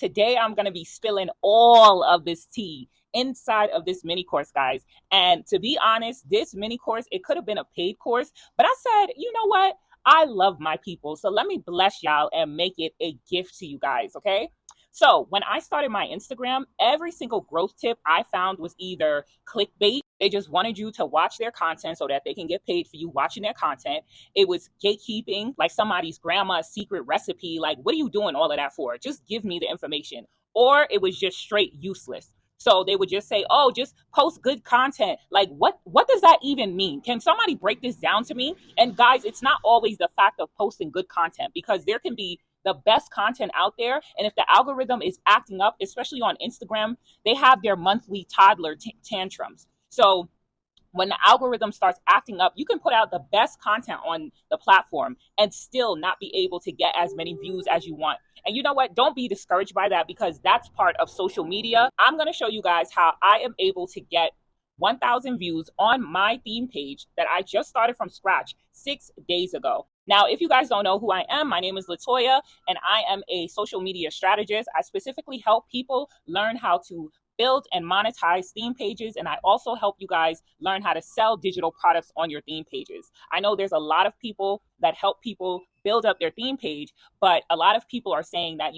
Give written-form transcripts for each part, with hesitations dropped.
Today, I'm going to be spilling all of this tea inside of this mini course, guys. And to be honest, this mini course, it could have been a paid course, but I said, you know what? I love my people. So let me bless y'all and make it a gift to you guys, okay? So when I started my Instagram, every single growth tip I found was either clickbait. They just wanted you to watch their content so that they can get paid for you watching their content. It was gatekeeping, like somebody's grandma's secret recipe. Like, what are you doing all of that for? Just give me the information. Or it was just straight useless. So they would just say, oh, just post good content. Like, what does that even mean? Can somebody break this down to me? And guys, it's not always the fact of posting good content, because there can be the best content out there. And if the algorithm is acting up, especially on Instagram, they have their monthly toddler tantrums. So when the algorithm starts acting up, you can put out the best content on the platform and still not be able to get as many views as you want. And you know what? Don't be discouraged by that, because that's part of social media. I'm going to show you guys how I am able to get 1,000 views on my theme page that I just started from scratch 6 days ago. Now, if you guys don't know who I am, my name is Latoya, and I am a social media strategist. I specifically help people learn how to build and monetize theme pages, and I also help you guys learn how to sell digital products on your theme pages. I know there's a lot of people that help people build up their theme page, but a lot of people are saying that,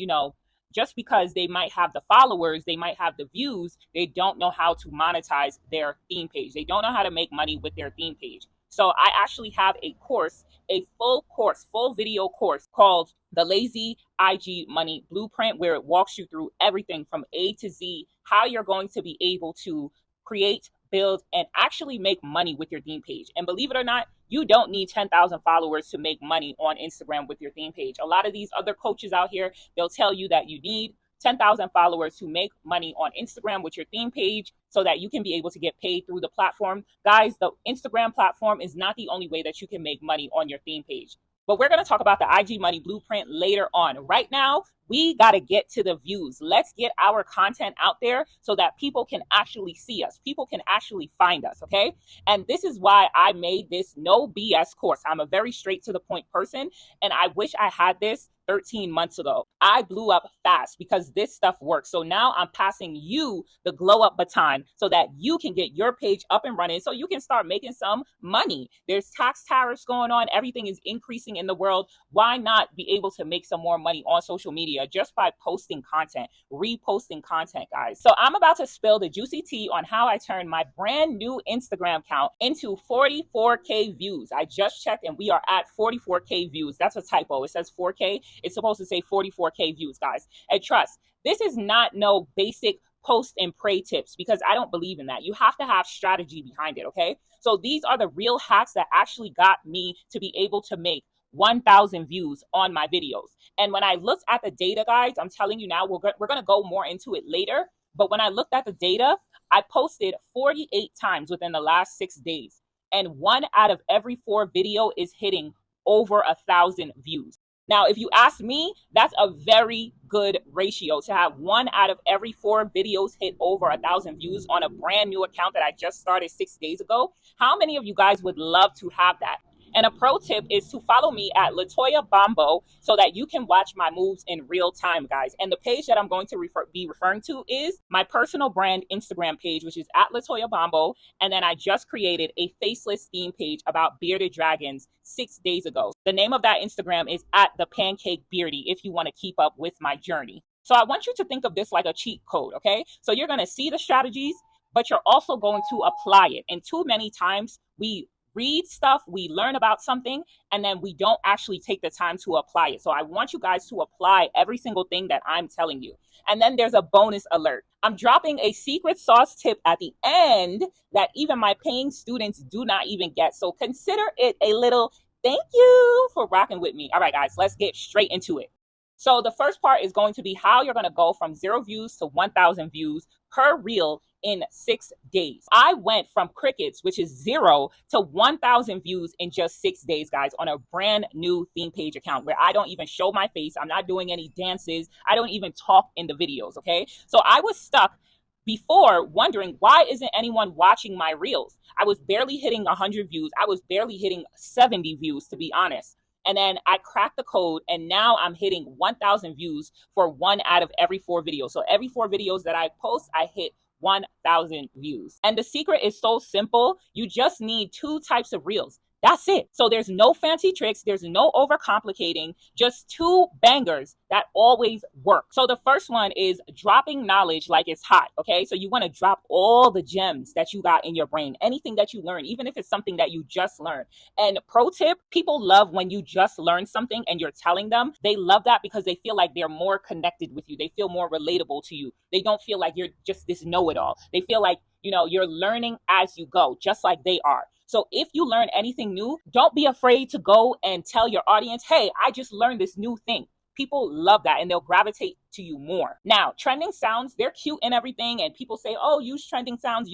just because they might have the followers, they might have the views, they don't know how to monetize their theme page. They don't know how to make money with their theme page. So I actually have a course, a full video course called the Lazy IG Money Blueprint, where it walks you through everything from A to Z, how you're going to be able to create, build, and actually make money with your theme page. And believe it or not, you don't need 10,000 followers to make money on Instagram with your theme page. A lot of these other coaches out here, they'll tell you that you need 10,000 followers to make money on Instagram with your theme page so that you can be able to get paid through the platform. Guys, the Instagram platform is not the only way that you can make money on your theme page. But we're going to talk about the IG Money Blueprint later on. Right now, we got to get to the views. Let's get our content out there so that people can actually see us. People can actually find us, okay? And this is why I made this no BS course. I'm a very straight to the point person, and I wish I had this 13 months ago. I blew up fast because this stuff works. So now I'm passing you the glow up baton so that you can get your page up and running so you can start making some money. There's tax tariffs going on. Everything is increasing in the world. Why not be able to make some more money on social media just by posting content, reposting content, guys? So I'm about to spill the juicy tea on how I turned my brand new Instagram account into 44K views. I just checked and we are at 44K views. That's a typo. It says 4K. It's supposed to say 44K views, guys. And trust, this is not no basic post and pray tips, because I don't believe in that. You have to have strategy behind it, okay? So these are the real hacks that actually got me to be able to make 1,000 views on my videos. And when I looked at the data, guys, I'm telling you now, we're going to go more into it later. But when I looked at the data, I posted 48 times within the last 6 days. And 1 out of every 4 video is hitting over 1,000 views. Now, if you ask me, that's a very good ratio to have 1 out of every 4 videos hit over 1,000 views on a brand new account that I just started 6 days ago. How many of you guys would love to have that? And a pro tip is to follow me at Latoya Bombo so that you can watch my moves in real time, guys. And the page that I'm going to be referring to is my personal brand Instagram page, which is at Latoya Bombo. And then I just created a faceless theme page about bearded dragons 6 days ago. The name of that Instagram is at the Pancake Beardy if you want to keep up with my journey. So I want you to think of this like a cheat code, okay? So you're going to see the strategies, but you're also going to apply it. And too many times we read stuff, we learn about something, and then we don't actually take the time to apply it. So I want you guys to apply every single thing that I'm telling you. And then there's a bonus alert. I'm dropping a secret sauce tip at the end that even my paying students do not even get. So consider it a little thank you for rocking with me. All right, guys, let's get straight into it. So the first part is going to be how you're going to go from 0 views to 1,000 views per reel in 6 days. I went from crickets, which is 0, to 1,000 views in just 6 days, guys, on a brand new theme page account where I don't even show my face. I'm not doing any dances. I don't even talk in the videos, okay? So I was stuck before wondering, why isn't anyone watching my reels? I was barely hitting 100 views. I was barely hitting 70 views, to be honest. And then I cracked the code, and now I'm hitting 1,000 views for 1 out of every 4 videos. So every 4 videos that I post, I hit 1,000 views. And the secret is so simple. You just need 2 types of reels. That's it. So there's no fancy tricks. There's no overcomplicating, just 2 bangers that always work. So the first one is dropping knowledge like it's hot. Okay. So you want to drop all the gems that you got in your brain, anything that you learn, even if it's something that you just learned. And pro tip, people love when you just learn something and you're telling them. They love that because they feel like they're more connected with you. They feel more relatable to you. They don't feel like you're just this know-it-all. They feel like, you're learning as you go, just like they are. So if you learn anything new, don't be afraid to go and tell your audience, hey, I just learned this new thing. People love that and they'll gravitate to you more. Now, trending sounds, they're cute and everything. And people say, oh, use trending sounds.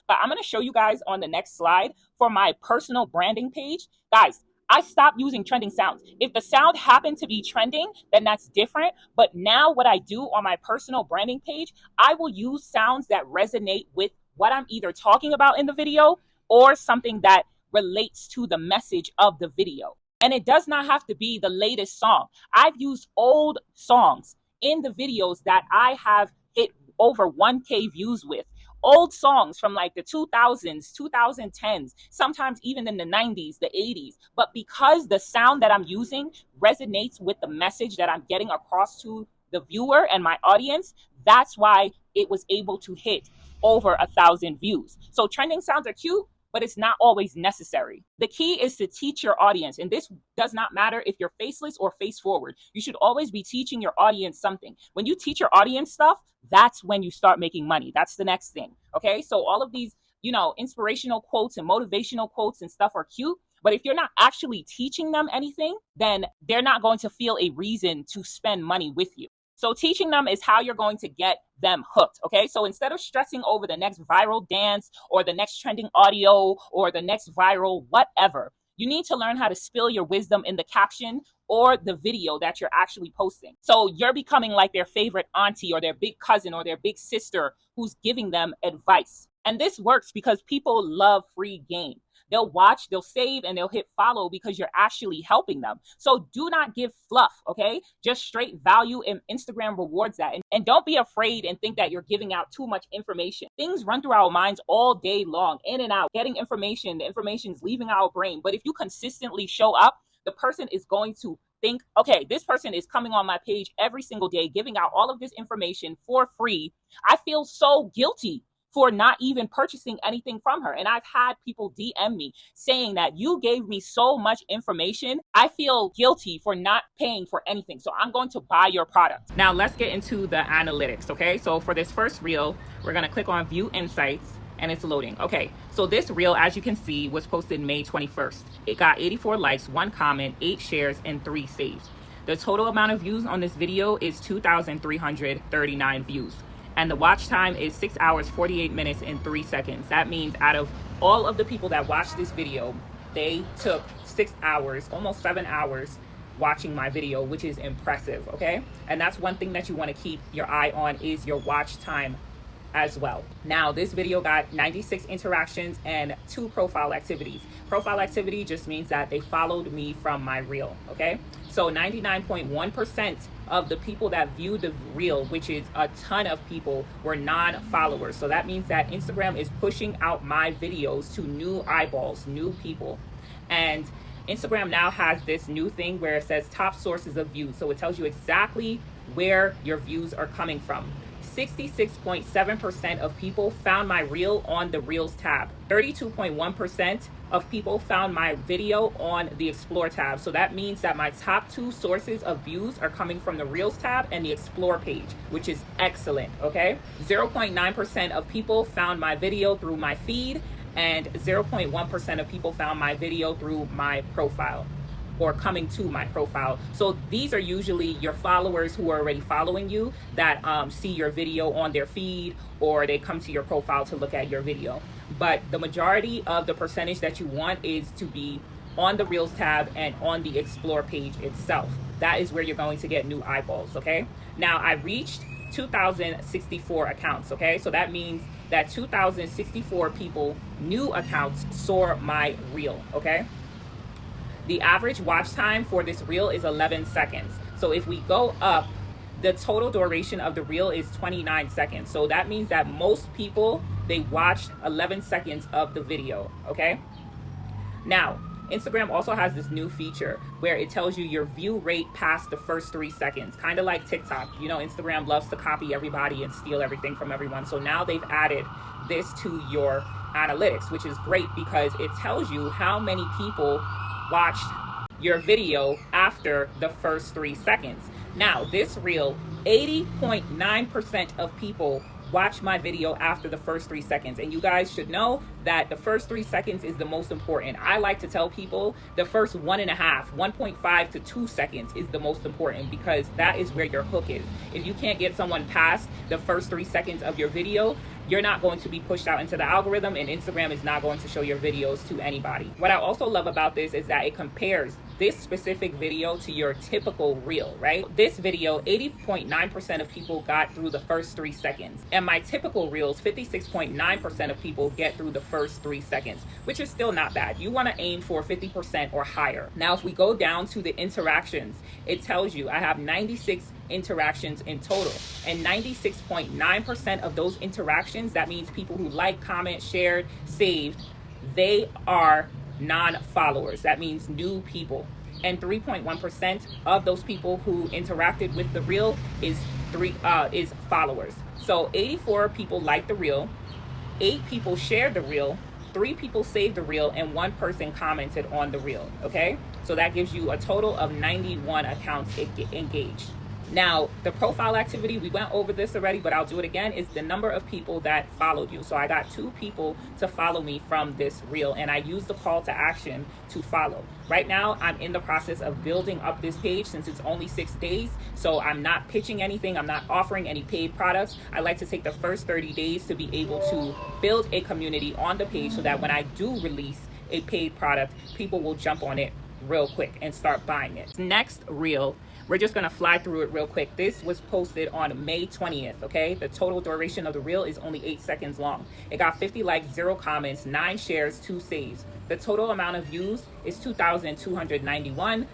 But I'm going to show you guys on the next slide for my personal branding page. Guys, I stopped using trending sounds. If the sound happened to be trending, then that's different. But now what I do on my personal branding page, I will use sounds that resonate with what I'm either talking about in the video or something that relates to the message of the video. And it does not have to be the latest song. I've used old songs in the videos that I have hit over 1K views with. Old songs from like the 2000s, 2010s, sometimes even in the 90s, the 80s. But because the sound that I'm using resonates with the message that I'm getting across to the viewer and my audience, that's why it was able to hit over 1,000 views. So trending sounds are cute, but it's not always necessary. The key is to teach your audience. And this does not matter if you're faceless or face forward. You should always be teaching your audience something. When you teach your audience stuff, that's when you start making money. That's the next thing. Okay. So all of these, inspirational quotes and motivational quotes and stuff are cute. But if you're not actually teaching them anything, then they're not going to feel a reason to spend money with you. So teaching them is how you're going to get them hooked. Okay. So instead of stressing over the next viral dance or the next trending audio or the next viral whatever, you need to learn how to spill your wisdom in the caption or the video that you're actually posting. So you're becoming like their favorite auntie or their big cousin or their big sister who's giving them advice. And this works because people love free game. They'll watch, they'll save, and they'll hit follow because you're actually helping them. So do not give fluff, okay? Just straight value, and Instagram rewards that. And don't be afraid and think that you're giving out too much information. Things run through our minds all day long, in and out, getting information. The information is leaving our brain. But if you consistently show up, the person is going to think, okay, this person is coming on my page every single day, giving out all of this information for free. I feel so guilty for not even purchasing anything from her. And I've had people DM me saying that you gave me so much information. I feel guilty for not paying for anything. So I'm going to buy your product. Now let's get into the analytics. Okay. So for this first reel, we're going to click on view insights and it's loading. Okay. So this reel, as you can see, was posted May 21st. It got 84 likes, 1 comment, 8 shares, and 3 saves. The total amount of views on this video is 2,339 views. And the watch time is 6 hours, 48 minutes, and 3 seconds. That means out of all of the people that watched this video, they took 6 hours, almost 7 hours watching my video, which is impressive, okay? And that's one thing that you want to keep your eye on is your watch time as well. Now, this video got 96 interactions and 2 profile activities. Profile activity just means that they followed me from my reel, okay? So 99.1% of the people that viewed the reel, which is a ton of people, were non-followers. So that means that Instagram is pushing out my videos to new eyeballs, new people. And Instagram now has this new thing where it says top sources of views. So it tells you exactly where your views are coming from. 66.7% of people found my reel on the Reels tab. 32.1% of people found my video on the Explore tab. So that means that my top 2 sources of views are coming from the Reels tab and the Explore page, which is excellent, okay? 0.9% of people found my video through my feed, and 0.1% of people found my video through my profile or coming to my profile. So these are usually your followers who are already following you that see your video on their feed, or they come to your profile to look at your video. But the majority of the percentage that you want is to be on the Reels tab and on the Explore page itself. That is where you're going to get new eyeballs, okay? Now I reached 2,064 accounts, okay? So that means that 2,064 people, new accounts, saw my reel, okay? The average watch time for this reel is 11 seconds. So if we go up, the total duration of the reel is 29 seconds. So that means that most people, they watched 11 seconds of the video, okay? Now, Instagram also has this new feature where it tells you your view rate past the first 3 seconds, kind of like TikTok. You know, Instagram loves to copy everybody and steal everything from everyone. So now they've added this to your analytics, which is great because it tells you how many people watched your video after the first 3 seconds. Now, this reel, 80.9% of people watch my video after the first 3 seconds. And you guys should know that the first 3 seconds is the most important. I like to tell people the first 1.5 to 2 seconds is the most important, because that is where your hook is. If you can't get someone past the first 3 seconds of your video, you're not going to be pushed out into the algorithm, and Instagram is not going to show your videos to anybody. What I also love about this is that it compares this specific video to your typical reel, right? This video, 80.9% of people got through the first 3 seconds. And my typical reels, 56.9% of people get through the first 3 seconds, which is still not bad. You wanna aim for 50% or higher. Now, if we go down to the interactions, it tells you I have 96 interactions in total, and 96.9% of those interactions, that means people who like, comment, shared, saved, they are non-followers. That means new people. And 3.1% of those people who interacted with the reel is followers. So 84 people liked the reel, 8 people shared the reel, 3 people saved the reel, and 1 person commented on the reel. Okay, so that gives you a total of 91 accounts engaged. Now, the profile activity, we went over this already, but I'll do it again, is the number of people that followed you. So I got 2 people to follow me from this reel, and I used the call to action to follow. Right now, I'm in the process of building up this page since it's only 6 days. So I'm not pitching anything. I'm not offering any paid products. I like to take the first 30 days to be able to build a community on the page so that when I do release a paid product, people will jump on it real quick and start buying it. Next reel, we're just gonna fly through it real quick. This was posted on May 20th, okay? The total duration of the reel is only 8 seconds long. It got 50 likes, 0 comments, 9 shares, 2 saves. The total amount of views is 2,291.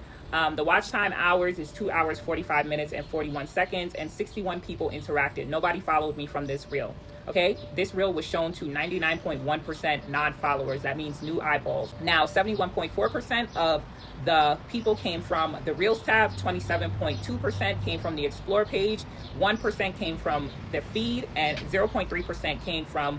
The watch time hours is 2 hours, 45 minutes, and 41 seconds, and 61 people interacted. Nobody followed me from this reel. Okay, this reel was shown to 99.1% non-followers. That means new eyeballs. Now, 71.4% of the people came from the Reels tab, 27.2% came from the Explore page, 1% came from the feed, and 0.3% came from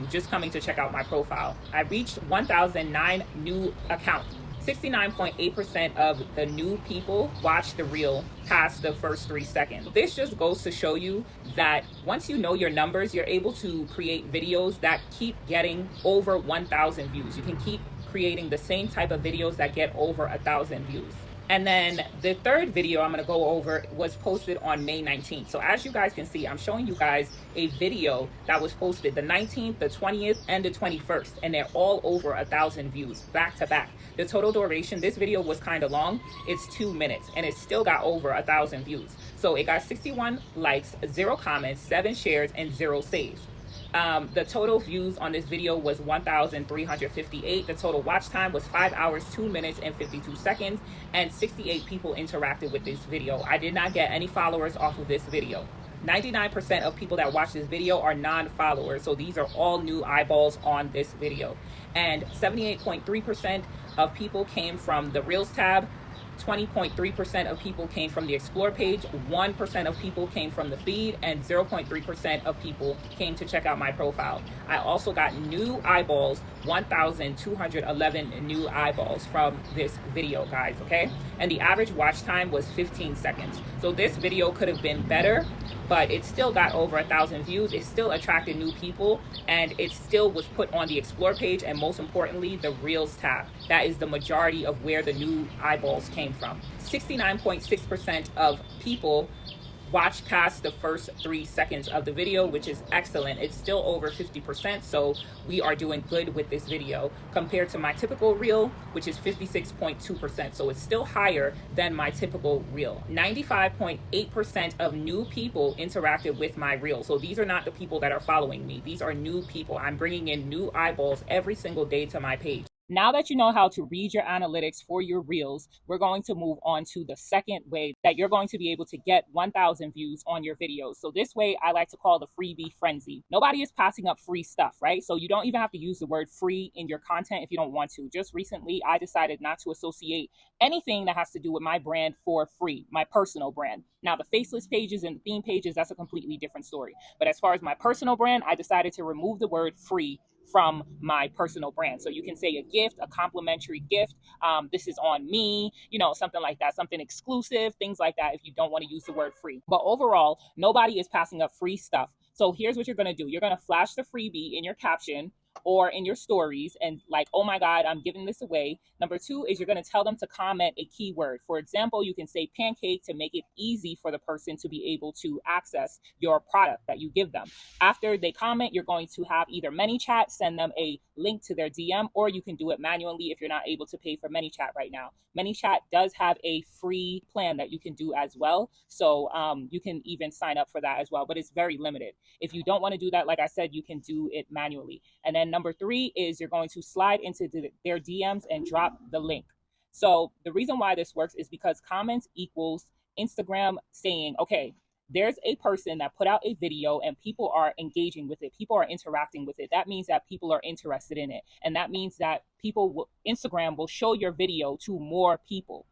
just coming to check out my profile. I reached 1,009 new accounts. 69.8% of the new people watched the reel past the first 3 seconds. This just goes to show you that once you know your numbers, you're able to create videos that keep getting over 1,000 views. You can keep creating the same type of videos that get over 1,000 views. And then the third video I'm gonna go over was posted on May 19th. So as you guys can see, I'm showing you guys a video that was posted the 19th, the 20th, and the 21st, and they're all over 1,000 views back to back. The total duration, this video was kind of long, it's 2 minutes, and it still got over 1,000 views. So it got 61 likes, 0 comments, 7 shares, and 0 saves. The total views on this video was 1,358. The total watch time was 5 hours, 2 minutes, and 52 seconds, and 68 people interacted with this video. I did not get any followers off of this video. 99% of people that watch this video are non-followers, so these are all new eyeballs on this video. And 78.3% of people came from the Reels tab, 20.3% of people came from the Explore page, 1% of people came from the feed, and 0.3% of people came to check out my profile. I also got new eyeballs, 1,211 new eyeballs from this video, guys, okay? And the average watch time was 15 seconds. So this video could have been better, but it still got over 1,000 views. It still attracted new people, and it still was put on the Explore page, and most importantly, the Reels tab. That is the majority of where the new eyeballs came from. 69.6% of people watched past the first 3 seconds of the video, which is excellent. It's still over 50%, so we are doing good with this video compared to my typical reel, which is 56.2%. So it's still higher than my typical reel. 95.8% of new people interacted with my reel. So these are not the people that are following me. These are new people. I'm bringing in new eyeballs every single day to my page. Now that you know how to read your analytics for your reels, we're going to move on to the second way that you're going to be able to get 1,000 views on your videos. So this way I like to call the freebie frenzy. Nobody is passing up free stuff, right? So you don't even have to use the word free in your content if you don't want to. Just recently, I decided not to associate anything that has to do with my brand for free, my personal brand. Now, the faceless pages and the theme pages, that's a completely different story. But as far as my personal brand, I decided to remove the word free from my personal brand. So you can say a gift, a complimentary gift. This is on me, something like that, something exclusive, things like that, if you don't want to use the word free. But overall, nobody is passing up free stuff. So here's what you're going to do. You're going to flash the freebie in your caption or in your stories and like, oh my God, I'm giving this away. Number two is you're going to tell them to comment a keyword. For example, you can say pancake to make it easy for the person to be able to access your product that you give them. After they comment, you're going to have either ManyChat send them a link to their DM, or you can do it manually if you're not able to pay for ManyChat right now. ManyChat does have a free plan that you can do as well. So you can even sign up for that as well, but it's very limited. If you don't want to do that, like I said, you can do it manually. And then number three is you're going to slide into their DMs and drop the link. So the reason why this works is because comments equals Instagram saying, okay, there's a person that put out a video and people are engaging with it. People are interacting with it. That means that people are interested in it. And that means that Instagram will show your video to more people.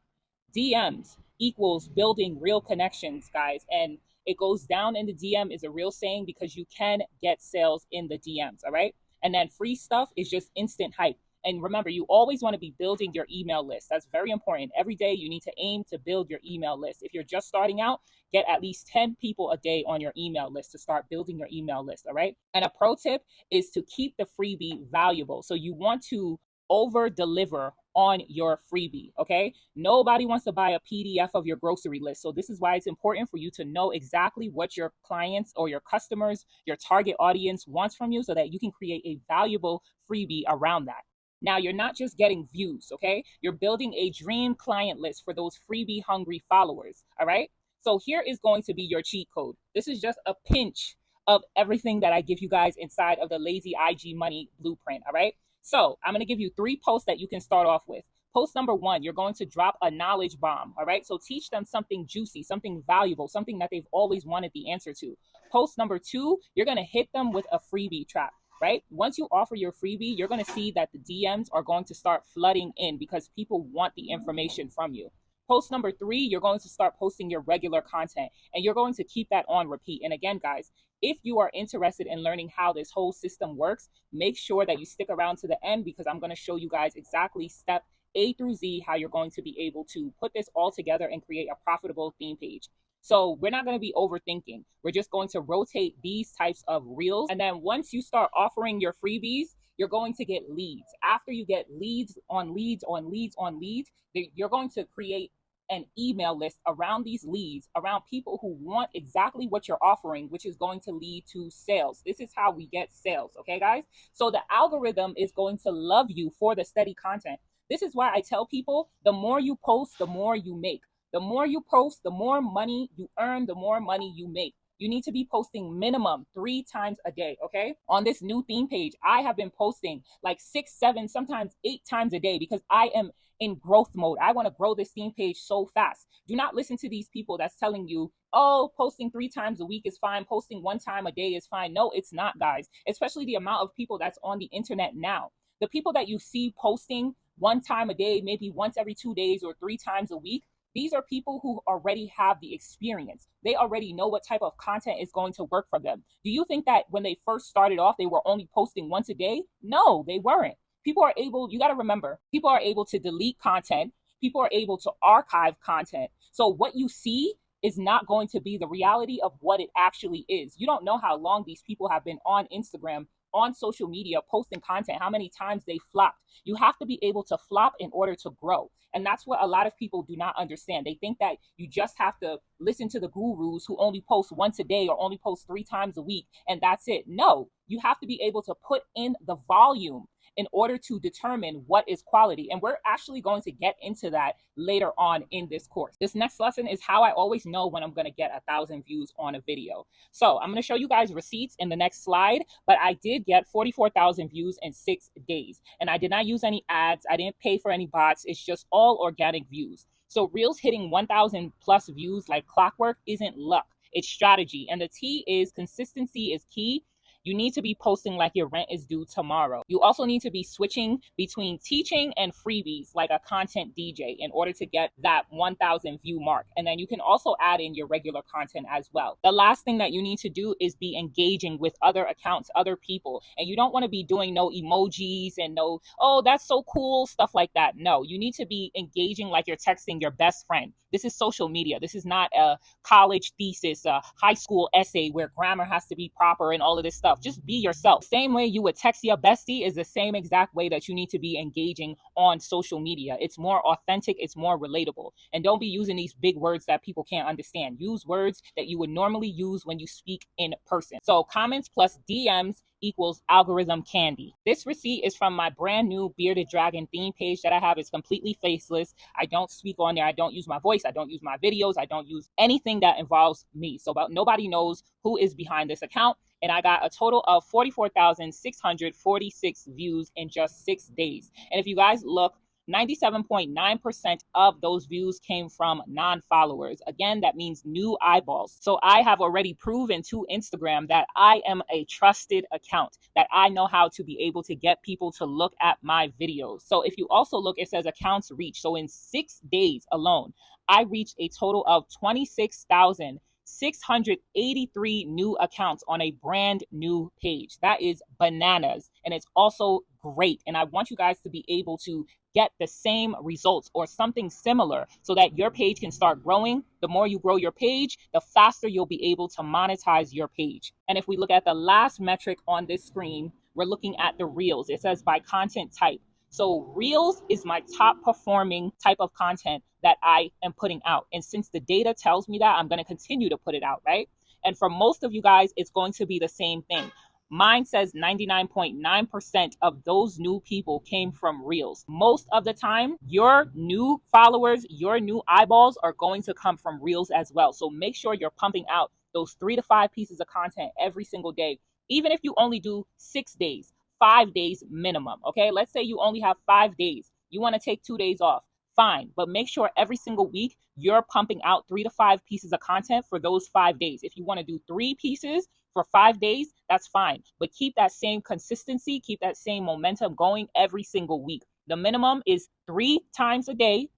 DMs equals building real connections, guys. And it goes down in the DM is a real saying because you can get sales in the DMs, all right? And then free stuff is just instant hype. And remember, you always want to be building your email list. That's very important. Every day you need to aim to build your email list. If you're just starting out, get at least 10 people a day on your email list to start building your email list, all right? And a pro tip is to keep the freebie valuable. So you want to over deliver on your freebie, okay? Nobody wants to buy a PDF of your grocery list. So this is why it's important for you to know exactly what your clients or your customers, your target audience wants from you so that you can create a valuable freebie around that. Now, you're not just getting views, okay? You're building a dream client list for those freebie hungry followers, all right? So here is going to be your cheat code. This is just a pinch of everything that I give you guys inside of the Lazy IG Money Blueprint, all right? So I'm going to give you 3 posts that you can start off with. Post number 1, you're going to drop a knowledge bomb, all right? So teach them something juicy, something valuable, something that they've always wanted the answer to. Post number 2, you're going to hit them with a freebie trap, right? Once you offer your freebie, you're going to see that the DMs are going to start flooding in because people want the information from you. Post number 3, you're going to start posting your regular content and you're going to keep that on repeat. And again, guys, if you are interested in learning how this whole system works, make sure that you stick around to the end because I'm going to show you guys exactly step A through Z how you're going to be able to put this all together and create a profitable theme page. So we're not going to be overthinking. We're just going to rotate these types of reels. And then once you start offering your freebies, you're going to get leads. After you get leads on leads on leads on leads, you're going to create an email list around these leads, around people who want exactly what you're offering, which is going to lead to sales. This is how we get sales, okay, guys? So the algorithm is going to love you for the steady content. This is why I tell people the more you post, the more you make. The more you post, the more money you earn, the more money you make. You need to be posting minimum 3 times a day, okay? On this new theme page, I have been posting like 6, 7, sometimes 8 times a day because I am in growth mode. I want to grow this theme page so fast. Do not listen to these people that's telling you, oh, posting 3 times a week is fine. Posting 1 time a day is fine. No, it's not, guys. Especially the amount of people that's on the internet now. The people that you see posting 1 time a day, maybe once every 2 days or 3 times a week, these are people who already have the experience. They already know what type of content is going to work for them. Do you think that when they first started off, they were only posting once a day? No, they weren't. People are able, you got to remember, people are able to delete content. People are able to archive content. So what you see is not going to be the reality of what it actually is. You don't know how long these people have been on Instagram, on social media, posting content, how many times they flopped. You have to be able to flop in order to grow. And that's what a lot of people do not understand. They think that you just have to listen to the gurus who only post once a day or only post 3 times a week, and that's it. No, you have to be able to put in the volume. in order to determine what is quality. And we're actually going to get into that later on in this course. This next lesson is how I always know when I'm going to get 1,000 views on a video. So I'm going to show you guys receipts in the next slide, but I did get 44,000 views in 6 days. And I did not use any ads. I didn't pay for any bots. It's just all organic views. So Reels hitting 1,000 plus views like clockwork isn't luck. It's strategy. And the T is consistency is key. You need to be posting like your rent is due tomorrow. You also need to be switching between teaching and freebies like a content DJ in order to get that 1,000 view mark. And then you can also add in your regular content as well. The last thing that you need to do is be engaging with other accounts, other people. And you don't want to be doing no emojis and no, oh, that's so cool, stuff like that. No, you need to be engaging like you're texting your best friend. This is social media. This is not a college thesis, a high school essay where grammar has to be proper and all of this stuff. Just be yourself. Same way you would text your bestie is the same exact way that you need to be engaging on social media. It's more authentic. It's more relatable. And don't be using these big words that people can't understand. Use words that you would normally use when you speak in person. So comments plus DMs equals algorithm candy. This receipt is from my brand new Bearded Dragon theme page that I have. It's completely faceless. I don't speak on there. I don't use my voice. I don't use my videos. I don't use anything that involves me. So about nobody knows who is behind this account. And I got a total of 44,646 views in just 6 days. And if you guys look, 97.9% of those views came from non-followers. Again, that means new eyeballs. So I have already proven to Instagram that I am a trusted account, that I know how to be able to get people to look at my videos. So if you also look, it says accounts reach. So in 6 days alone, I reached a total of 26,683 new accounts on a brand new page. That is bananas. And it's also great. And I want you guys to be able to get the same results or something similar so that your page can start growing. The more you grow your page, the faster you'll be able to monetize your page. And if we look at the last metric on this screen, we're looking at the Reels. It says by content type. So Reels is my top performing type of content that I am putting out. And since the data tells me that, I'm going to continue to put it out, right? And for most of you guys, it's going to be the same thing. Mine says 99.9% of those new people came from Reels. Most of the time, your new followers, your new eyeballs are going to come from Reels as well. So make sure you're pumping out those 3 to 5 pieces of content every single day. Even if you only do 6 days, 5 days minimum, okay? Let's say you only have 5 days. You want to take 2 days off. Fine, but make sure every single week you're pumping out 3 to 5 pieces of content for those 5 days. If you want to do 3 pieces for 5 days, that's fine. But keep that same consistency, keep that same momentum going every single week. The minimum is 3 times a day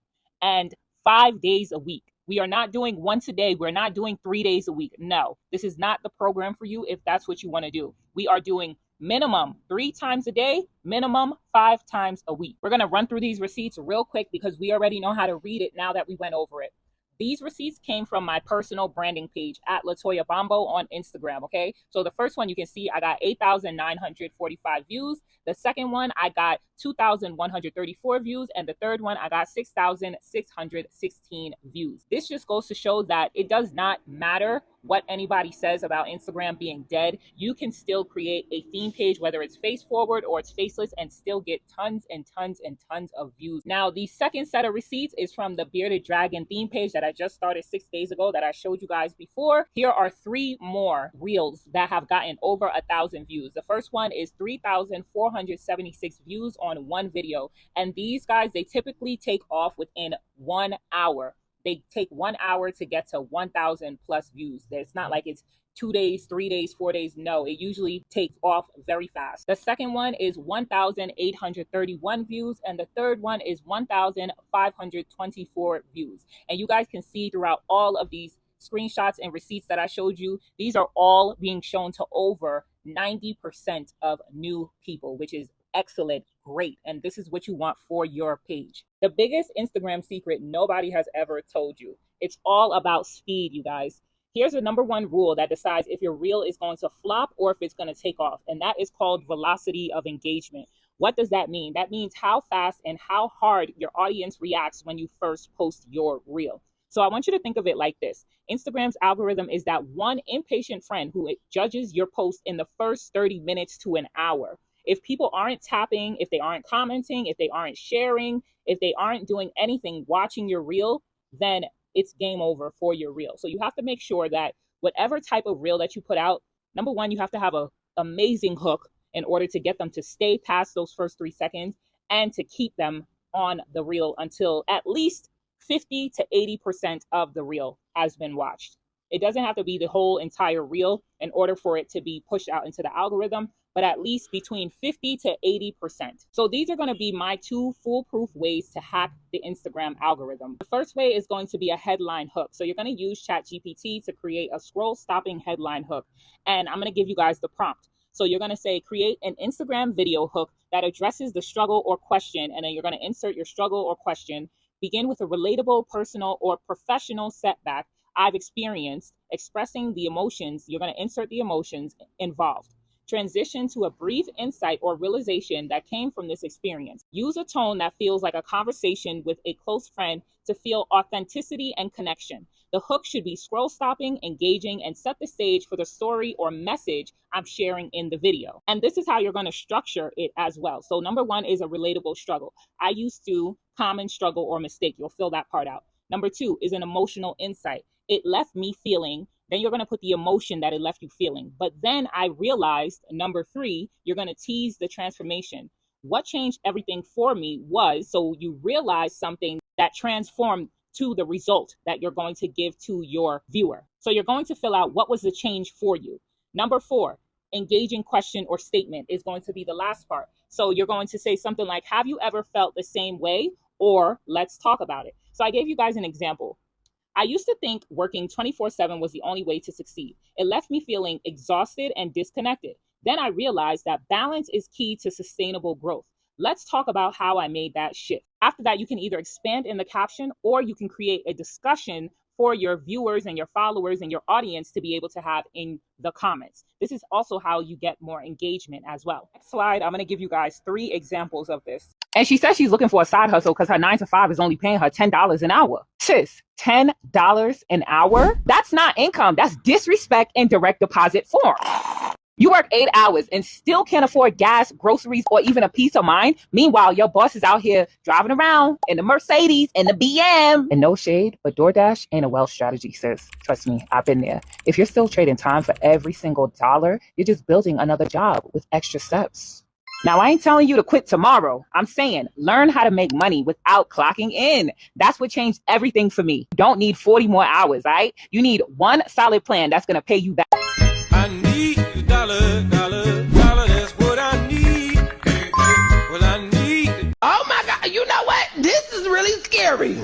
and 5 days a week. We are not doing once a day. We're not doing 3 days a week. No, this is not the program for you if that's what you want to do. We are doing minimum 3 times a day, minimum 5 times a week. We're going to run through these receipts real quick because we already know how to read it now that we went over it. These receipts came from my personal branding page at Latoya Bombo on Instagram, okay? So the first one you can see I got 8,945 views. The second one I got 2,134 views. And the third one I got 6,616 views. This just goes to show that it does not matter what anybody says about Instagram being dead. You can still create a theme page, whether it's face forward or it's faceless, and still get tons and tons and tons of views. Now, the second set of receipts is from the Bearded Dragon theme page that I just started 6 days ago that I showed you guys before. Here are 3 more reels that have gotten over 1,000 views. The first one is 3,476 views on one video. And these guys, they typically take off within 1 hour. They take 1 hour to get to 1,000 plus views. It's not like it's 2 days, 3 days, 4 days. No, it usually takes off very fast. The second one is 1,831 views. And the third one is 1,524 views. And you guys can see throughout all of these screenshots and receipts that I showed you, these are all being shown to over 90% of new people, which is excellent, great. And this is what you want for your page. The biggest Instagram secret nobody has ever told you. It's all about speed, you guys. Here's the number one rule that decides if your reel is going to flop or if it's going to take off. And that is called velocity of engagement. What does that mean? That means how fast and how hard your audience reacts when you first post your reel. So I want you to think of it like this. Instagram's algorithm is that one impatient friend who judges your post in the first 30 minutes to an hour. If people aren't tapping, if they aren't commenting, if they aren't sharing, if they aren't doing anything watching your reel, then it's game over for your reel. So you have to make sure that whatever type of reel that you put out, number one, you have to have an amazing hook in order to get them to stay past those first 3 seconds and to keep them on the reel until at least 50 to 80% of the reel has been watched. It doesn't have to be the whole entire reel in order for it to be pushed out into the algorithm, but at least between 50 to 80%. So these are going to be my 2 foolproof ways to hack the Instagram algorithm. The first way is going to be a headline hook. So you're going to use ChatGPT to create a scroll stopping headline hook. And I'm going to give you guys the prompt. So you're going to say, create an Instagram video hook that addresses the struggle or question. And then you're going to insert your struggle or question. Begin with a relatable, personal, or professional setback I've experienced, expressing the emotions. You're going to insert the emotions involved. Transition to a brief insight or realization that came from this experience. Use a tone that feels like a conversation with a close friend to feel authenticity and connection. The hook should be scroll stopping, engaging, and set the stage for the story or message I'm sharing in the video. And this is how you're going to structure it as well. So number one is a relatable struggle. I used to, common struggle or mistake. You'll fill that part out. Number two is an emotional insight. It left me feeling. Then you're going to put the emotion that it left you feeling. But then I realized, number three, you're going to tease the transformation. What changed everything for me was, so you realize something that transformed to the result that you're going to give to your viewer. So you're going to fill out what was the change for you. Number four, engaging question or statement is going to be the last part. So you're going to say something like, have you ever felt the same way? Or let's talk about it. So I gave you guys an example. I used to think working 24/7 was the only way to succeed. It left me feeling exhausted and disconnected. Then I realized that balance is key to sustainable growth. Let's talk about how I made that shift. After that, you can either expand in the caption or you can create a discussion for your viewers and your followers and your audience to be able to have in the comments. This is also how you get more engagement as well. Next slide, I'm going to give you guys 3 examples of this. And she says she's looking for a side hustle because her 9-to-5 is only paying her $10 an hour. Sis, $10 an hour? That's not income. That's disrespect in direct deposit form. You work 8 hours and still can't afford gas, groceries, or even a peace of mind. Meanwhile, your boss is out here driving around in the Mercedes and the BM. And no shade, but DoorDash ain't a wealth strategy, sis. Trust me, I've been there. If you're still trading time for every single dollar, you're just building another job with extra steps. Now, I ain't telling you to quit tomorrow. I'm saying learn how to make money without clocking in. That's what changed everything for me. You don't need 40 more hours, all right? You need one solid plan that's going to pay you back. I need a dollar, that's what I need. Well, I need. Oh my God, you know what? This is really scary.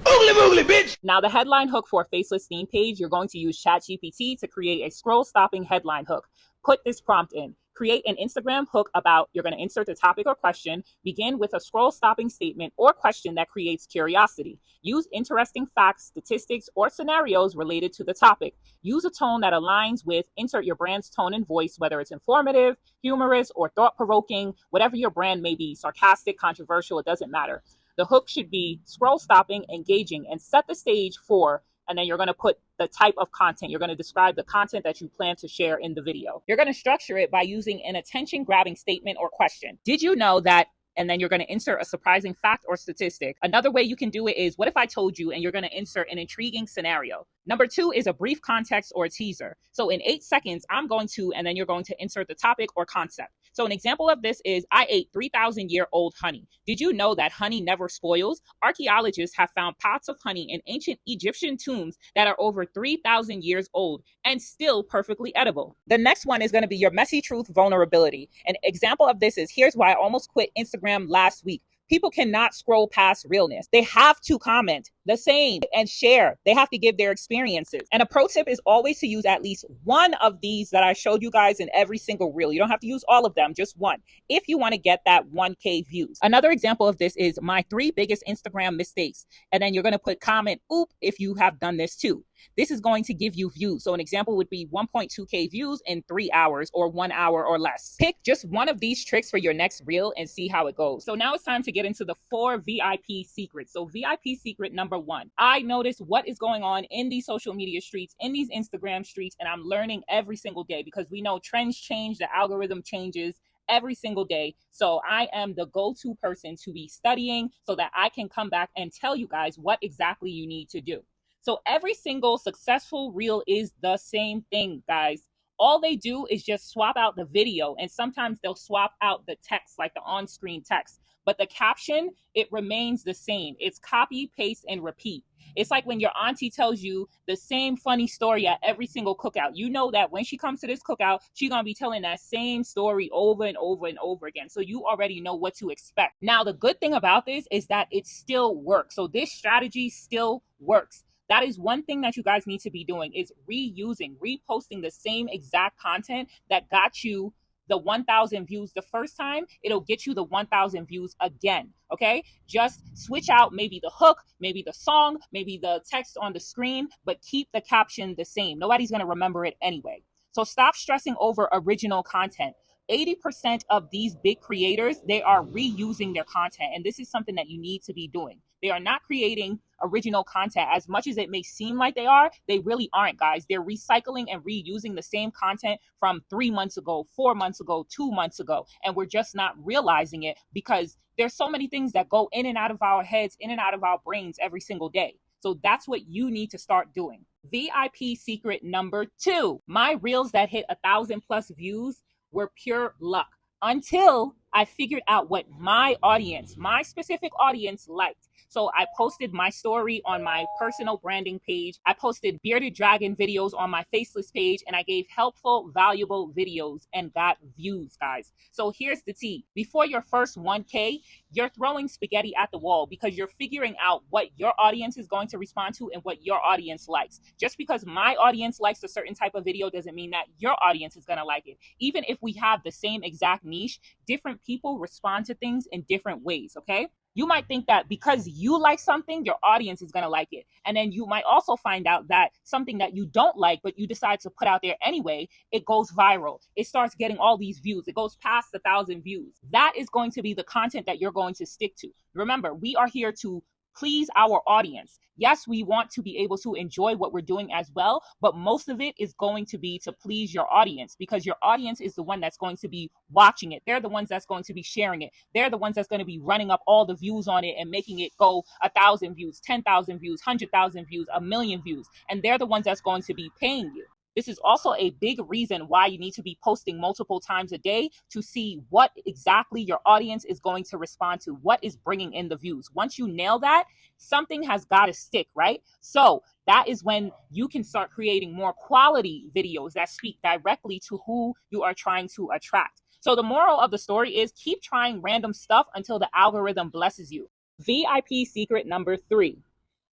Oogly boogly, bitch. Now, the headline hook for a faceless theme page, you're going to use ChatGPT to create a scroll-stopping headline hook. Put this prompt in. Create an Instagram hook about, you're going to insert the topic or question, begin with a scroll-stopping statement or question that creates curiosity. Use interesting facts, statistics, or scenarios related to the topic. Use a tone that aligns with, insert your brand's tone and voice, whether it's informative, humorous, or thought-provoking, whatever your brand may be, sarcastic, controversial, it doesn't matter. The hook should be scroll-stopping, engaging, and set the stage for, and then you're going to put the type of content. You're going to describe the content that you plan to share in the video. You're going to structure it by using an attention-grabbing statement or question. Did you know that? And then you're going to insert a surprising fact or statistic. Another way you can do it is, what if I told you? And you're going to insert an intriguing scenario. Number 2 is a brief context or a teaser. So in 8 seconds, I'm going to, and then you're going to insert the topic or concept. So an example of this is, I ate 3,000-year-old honey. Did you know that honey never spoils? Archaeologists have found pots of honey in ancient Egyptian tombs that are over 3,000 years old and still perfectly edible. The next one is going to be your messy truth vulnerability. An example of this is, here's why I almost quit Instagram last week. People cannot scroll past realness. They have to comment the same and share. They have to give their experiences. And a pro tip is always to use at least one of these that I showed you guys in every single reel. You don't have to use all of them, just one, if you want to get that 1K views. Another example of this is my 3 biggest Instagram mistakes. And then you're going to put comment, oop, if you have done this too. This is going to give you views. So an example would be 1.2K views in 3 hours or 1 hour or less. Pick just one of these tricks for your next reel and see how it goes. So now it's time to get into the 4 VIP secrets. So VIP secret number number one. I notice what is going on in these social media streets, in these Instagram streets, and I'm learning every single day because we know trends change, the algorithm changes every single day. So I am the go-to person to be studying so that I can come back and tell you guys what exactly you need to do. So every single successful reel is the same thing, guys. All they do is just swap out the video, and sometimes they'll swap out the text, like the on-screen text. But the caption, it remains the same. It's copy, paste, and repeat. It's like when your auntie tells you the same funny story at every single cookout. You know that when she comes to this cookout, she's going to be telling that same story over and over and over again. So you already know what to expect. Now, the good thing about this is that it still works. So this strategy still works. That is one thing that you guys need to be doing is reposting the same exact content that got you the 1,000 views the first time. It'll get you the 1,000 views again. Okay, just switch out maybe the hook, maybe the song, maybe the text on the screen, but keep the caption the same. Nobody's going to remember it anyway. So stop stressing over original content. 80% of these big creators, they are reusing their content. And this is something that you need to be doing. They are not creating original content. As much as it may seem like they are, they really aren't, guys. They're recycling and reusing the same content from 3 months ago, 4 months ago, 2 months ago. And we're just not realizing it because there's so many things that go in and out of our heads, in and out of our brains every single day. So that's what you need to start doing. VIP secret number 2. My reels that hit 1,000+ views were pure luck until I figured out what my audience, my specific audience liked. So I posted my story on my personal branding page. I posted bearded dragon videos on my faceless page, and I gave helpful, valuable videos and got views, guys. So here's the tea. Before your first 1K, you're throwing spaghetti at the wall because you're figuring out what your audience is going to respond to and what your audience likes. Just because my audience likes a certain type of video doesn't mean that your audience is going to like it. Even if we have the same exact niche, different people respond to things in different ways, okay? You might think that because you like something, your audience is going to like it. And then you might also find out that something that you don't like, but you decide to put out there anyway, it goes viral. It starts getting all these views. It goes past 1,000 views. That is going to be the content that you're going to stick to. Remember, we are here to please our audience. Yes, we want to be able to enjoy what we're doing as well, but most of it is going to be to please your audience because your audience is the one that's going to be watching it. They're the ones that's going to be sharing it. They're the ones that's going to be running up all the views on it and making it go 1,000 views, 10,000 views, 100,000 views, 1,000,000 views. And they're the ones that's going to be paying you. This is also a big reason why you need to be posting multiple times a day to see what exactly your audience is going to respond to, what is bringing in the views. Once you nail that, something has got to stick, right? So that is when you can start creating more quality videos that speak directly to who you are trying to attract. So the moral of the story is keep trying random stuff until the algorithm blesses you. VIP secret number 3,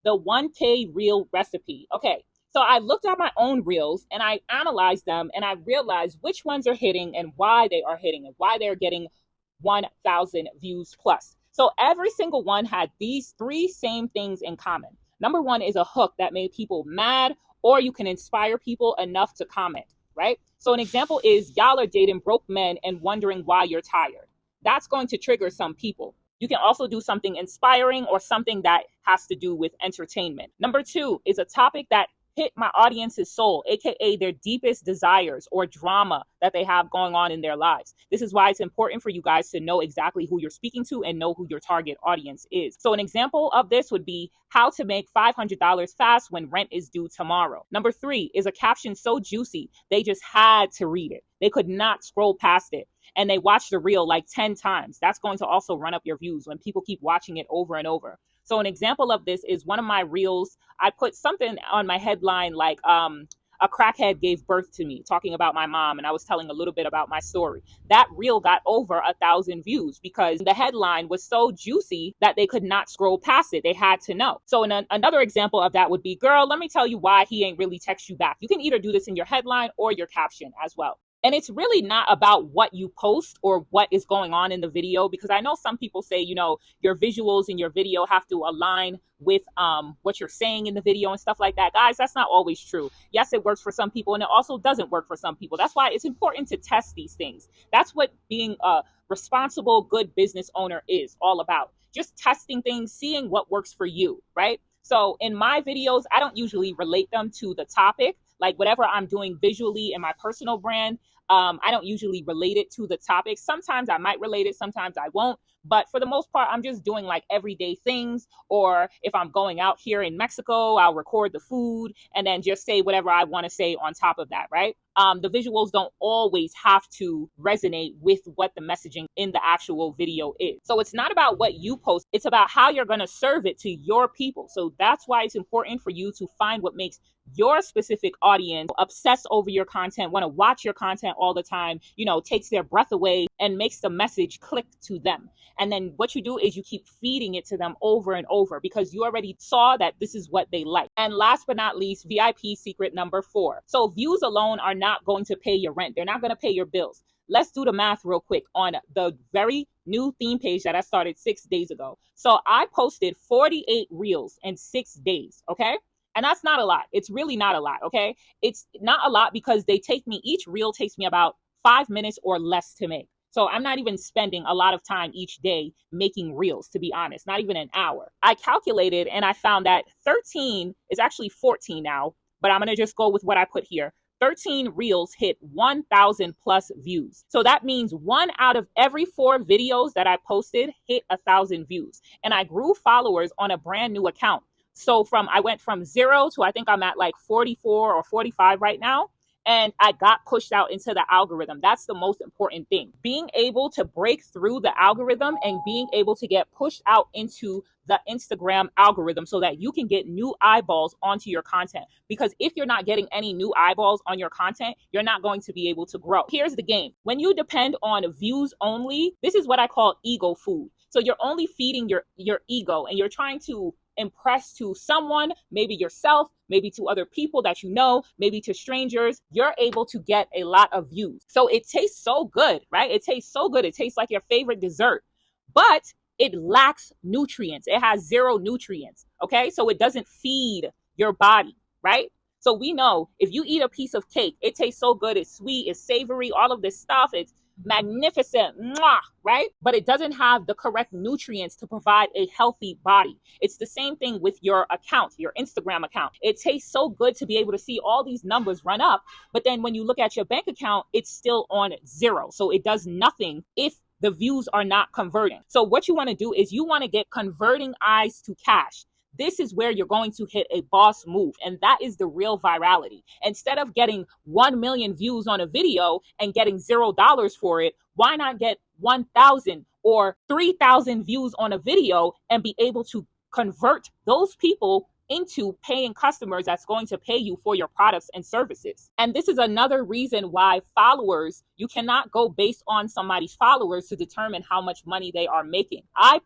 the 1K reel recipe. Okay. So I looked at my own reels and I analyzed them and I realized which ones are hitting and why they are hitting and why they're getting 1,000 views plus. So every single one had these 3 same things in common. Number 1 is a hook that made people mad, or you can inspire people enough to comment, right? So an example is y'all are dating broke men and wondering why you're tired. That's going to trigger some people. You can also do something inspiring or something that has to do with entertainment. Number 2 is a topic that hit my audience's soul, aka their deepest desires or drama that they have going on in their lives. This is why it's important for you guys to know exactly who you're speaking to and know who your target audience is. So an example of this would be how to make $500 fast when rent is due tomorrow. Number 3 is a caption so juicy, they just had to read it. They could not scroll past it. And they watched the reel like 10 times. That's going to also run up your views when people keep watching it over and over. So an example of this is one of my reels. I put something on my headline like a crackhead gave birth to me, talking about my mom, and I was telling a little bit about my story. That reel got over 1,000 views because the headline was so juicy that they could not scroll past it. They had to know. So another example of that would be, girl, let me tell you why he ain't really text you back. You can either do this in your headline or your caption as well. And it's really not about what you post or what is going on in the video, because I know some people say, you know, your visuals in your video have to align with what you're saying in the video and stuff like that. Guys, that's not always true. Yes, it works for some people and it also doesn't work for some people. That's why it's important to test these things. That's what being a responsible, good business owner is all about. Just testing things, seeing what works for you, right? So in my videos, I don't usually relate them to the topic. Like whatever I'm doing visually in my personal brand, I don't usually relate it to the topic. Sometimes I might relate it, sometimes I won't. But for the most part, I'm just doing like everyday things. Or if I'm going out here in Mexico, I'll record the food and then just say whatever I want to say on top of that, right? The visuals don't always have to resonate with what the messaging in the actual video is. So it's not about what you post, it's about how you're going to serve it to your people. So that's why it's important for you to find what makes your specific audience obsess over your content, want to watch your content all the time, takes their breath away and makes the message click to them. And then what you do is you keep feeding it to them over and over because you already saw that this is what they like. And last but not least, VIP secret number 4. So views alone are not going to pay your rent. They're not going to pay your bills. Let's do the math real quick on the very new theme page that I started 6 days ago. So I posted 48 reels in 6 days. Okay. And that's not a lot. It's really not a lot. Okay. It's not a lot because each reel takes me about 5 minutes or less to make. So I'm not even spending a lot of time each day making reels, to be honest, not even an hour. I calculated and I found that 13 is actually 14 now, but I'm going to just go with what I put here. 13 reels hit 1,000 plus views. So that means 1 out of every 4 videos that I posted hit 1,000 views. And I grew followers on a brand new account. So I went from 0 to I think I'm at like 44 or 45 right now. And I got pushed out into the algorithm. That's the most important thing. Being able to break through the algorithm and being able to get pushed out into the Instagram algorithm so that you can get new eyeballs onto your content. Because if you're not getting any new eyeballs on your content, you're not going to be able to grow. Here's the game. When you depend on views only, this is what I call ego food. So you're only feeding your ego and you're trying to impress to someone, maybe yourself, maybe to other people that you know, maybe to strangers. You're able to get a lot of views. So it tastes so good, right? It tastes so good. It tastes like your favorite dessert, but it lacks nutrients. It has 0 nutrients. Okay. So it doesn't feed your body, right? So we know if you eat a piece of cake, it tastes so good. It's sweet, it's savory, all of this stuff. It's magnificent, right? But it doesn't have the correct nutrients to provide a healthy body. It's the same thing with your account, your Instagram account. It tastes so good to be able to see all these numbers run up, but then when you look at your bank account, it's still on 0. So it does nothing if the views are not converting. So what you want to do is you want to get converting eyes to cash. This is where you're going to hit a boss move. And that is the real virality. Instead of getting 1 million views on a video and getting $0 for it, why not get 1,000 or 3,000 views on a video and be able to convert those people into paying customers that's going to pay you for your products and services? And this is another reason why you cannot go based on somebody's followers to determine how much money they are making. I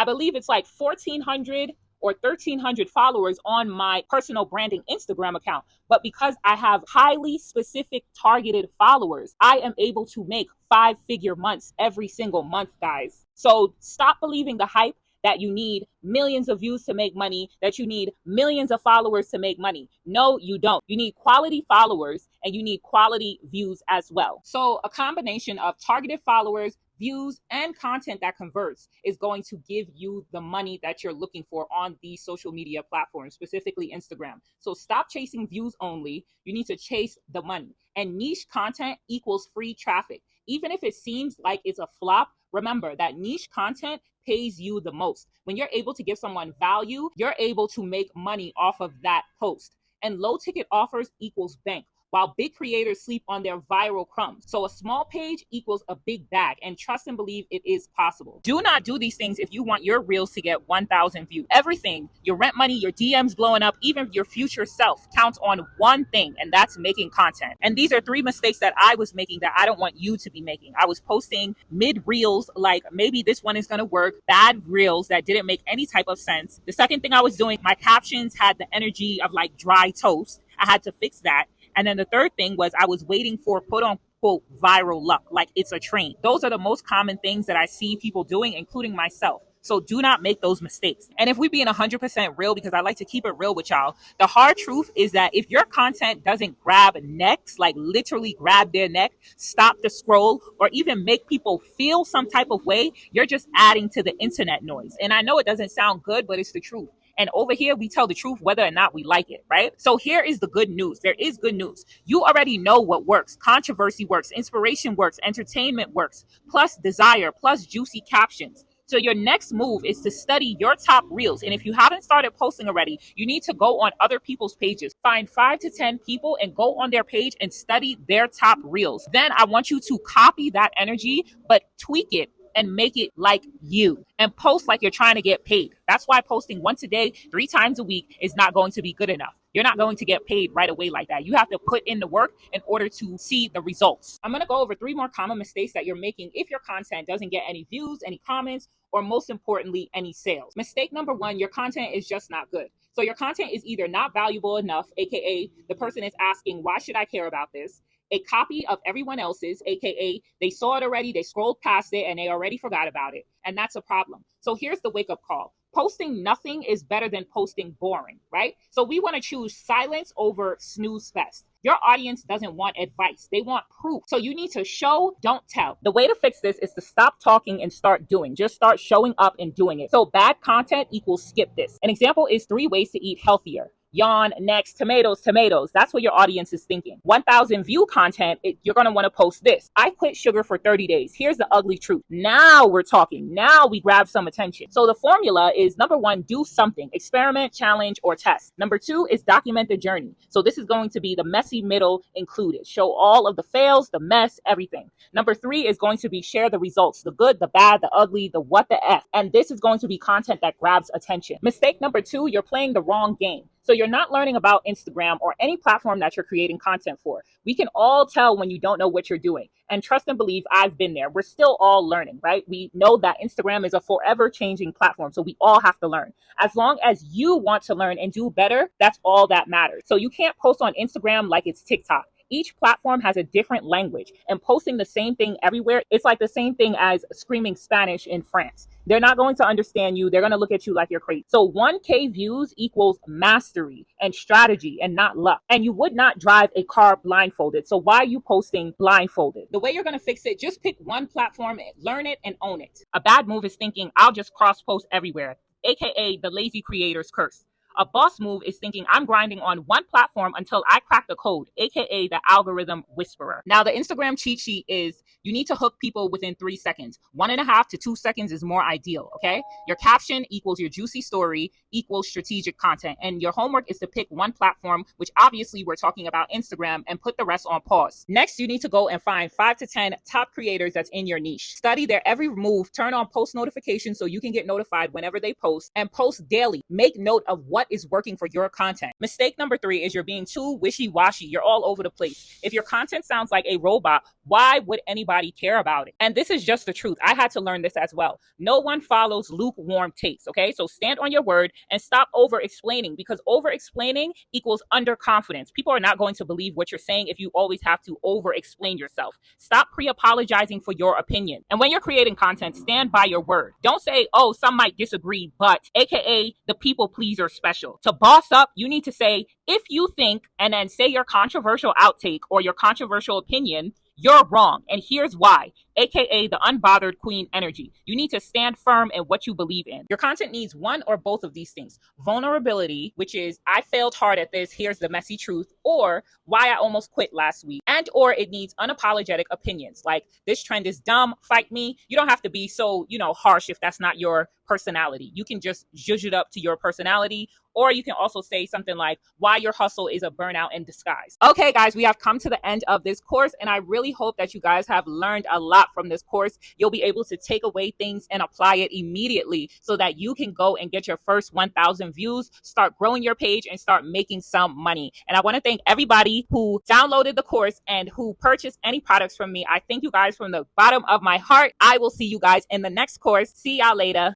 believe it's like 1,400 or 1,300 followers on my personal branding Instagram account. But because I have highly specific targeted followers, I am able to make 5-figure months every single month, guys. So stop believing the hype that you need millions of views to make money, that you need millions of followers to make money. No, you don't. You need quality followers and you need quality views as well. So a combination of targeted followers, views, and content that converts is going to give you the money that you're looking for on these social media platforms, specifically Instagram. So stop chasing views only. You need to chase the money. And niche content equals free traffic. Even if it seems like it's a flop, remember that niche content pays you the most. When you're able to give someone value, you're able to make money off of that post. And low ticket offers equals bank, while big creators sleep on their viral crumbs. So a small page equals a big bag, and trust and believe it is possible. Do not do these things if you want your reels to get 1,000 views. Everything, your rent money, your DMs blowing up, even your future self counts on one thing, and that's making content. And these are 3 mistakes that I was making that I don't want you to be making. I was posting mid reels, like maybe this one is going to work, bad reels that didn't make any type of sense. The second thing I was doing, my captions had the energy of like dry toast. I had to fix that. And then the third thing was I was waiting for quote unquote viral luck, like it's a train. Those are the most common things that I see people doing, including myself. So do not make those mistakes. And if we being 100% real, because I like to keep it real with y'all, the hard truth is that if your content doesn't grab necks, like literally grab their neck, stop the scroll, or even make people feel some type of way, you're just adding to the internet noise. And I know it doesn't sound good, but it's the truth. And over here, we tell the truth whether or not we like it, right? So here is the good news. There is good news. You already know what works. Controversy works, inspiration works, entertainment works, plus desire, plus juicy captions. So your next move is to study your top reels. And if you haven't started posting already, you need to go on other people's pages. Find 5 to 10 people and go on their page and study their top reels. Then I want you to copy that energy, but tweak it and make it like you and post like you're trying to get paid. That's why posting once a day, 3 times a week is not going to be good enough. You're not going to get paid right away like that. You have to put in the work in order to see the results. I'm going to go over 3 more common mistakes that you're making if your content doesn't get any views, any comments, or most importantly, any sales. Mistake number 1, your content is just not good. So your content is either not valuable enough, aka the person is asking, why should I care about this? A copy of everyone else's, aka they saw it already, they scrolled past it, and they already forgot about it. And that's a problem. So here's the wake-up call. Posting nothing is better than posting boring, right? So we want to choose silence over snooze fest. Your audience doesn't want advice. They want proof. So you need to show, don't tell. The way to fix this is to stop talking and start doing. Just start showing up and doing it. So bad content equals skip this. An example is 3 ways to eat healthier. Yawn, next, tomatoes, tomatoes. That's what your audience is thinking. 1,000 view content, you're going to want to post this. I quit sugar for 30 days. Here's the ugly truth. Now we're talking. Now we grab some attention. So the formula is number 1, do something. Experiment, challenge, or test. Number 2 is document the journey. So this is going to be the messy middle included. Show all of the fails, the mess, everything. Number 3 is going to be share the results, the good, the bad, the ugly, the what the F. And this is going to be content that grabs attention. Mistake number 2, you're playing the wrong game. So you're not learning about Instagram or any platform that you're creating content for. We can all tell when you don't know what you're doing. And trust and believe, I've been there. We're still all learning, right? We know that Instagram is a forever changing platform. So we all have to learn. As long as you want to learn and do better, that's all that matters. So you can't post on Instagram like it's TikTok. Each platform has a different language, and posting the same thing everywhere, it's like the same thing as screaming Spanish in France. They're not going to understand you. They're going to look at you like you're crazy. So 1K views equals mastery and strategy and not luck. And you would not drive a car blindfolded. So why are you posting blindfolded? The way you're going to fix it, just pick one platform, learn it, and own it. A bad move is thinking, I'll just cross post everywhere, aka the lazy creator's curse. A boss move is thinking I'm grinding on one platform until I crack the code, aka the algorithm whisperer. Now, the Instagram cheat sheet is you need to hook people within 3 seconds. 1.5 to 2 seconds is more ideal, okay? Your caption equals your juicy story equals strategic content. And your homework is to pick one platform, which obviously we're talking about Instagram, and put the rest on pause. Next, you need to go and find 5 to 10 top creators that's in your niche. Study their every move, turn on post notifications so you can get notified whenever they post, and post daily. Make note of what is working for your content. Mistake number 3 is you're being too wishy-washy. You're all over the place. If your content sounds like a robot, why would anybody care about it? And this is just the truth. I had to learn this as well. No one follows lukewarm takes, okay? So stand on your word and stop over-explaining, because over-explaining equals underconfidence. People are not going to believe what you're saying if you always have to over-explain yourself. Stop pre-apologizing for your opinion. And when you're creating content, stand by your word. Don't say, oh, some might disagree, but, aka the people pleaser special. To boss up, you need to say, if you think, and then say your controversial outtake or your controversial opinion, you're wrong. And here's why, aka the unbothered queen energy. You need to stand firm in what you believe in. Your content needs one or both of these things. Vulnerability, which is I failed hard at this, here's the messy truth, or why I almost quit last week. And or it needs unapologetic opinions like this trend is dumb, fight me. You don't have to be so, harsh if that's not your personality. You can just zhuzh it up to your personality. Or you can also say something like why your hustle is a burnout in disguise. Okay, guys, we have come to the end of this course, and I really hope that you guys have learned a lot from this course. You'll be able to take away things and apply it immediately so that you can go and get your first 1,000 views, start growing your page, and start making some money. And I want to thank everybody who downloaded the course and who purchased any products from me. I thank you guys from the bottom of my heart. I will see you guys in the next course. See y'all later.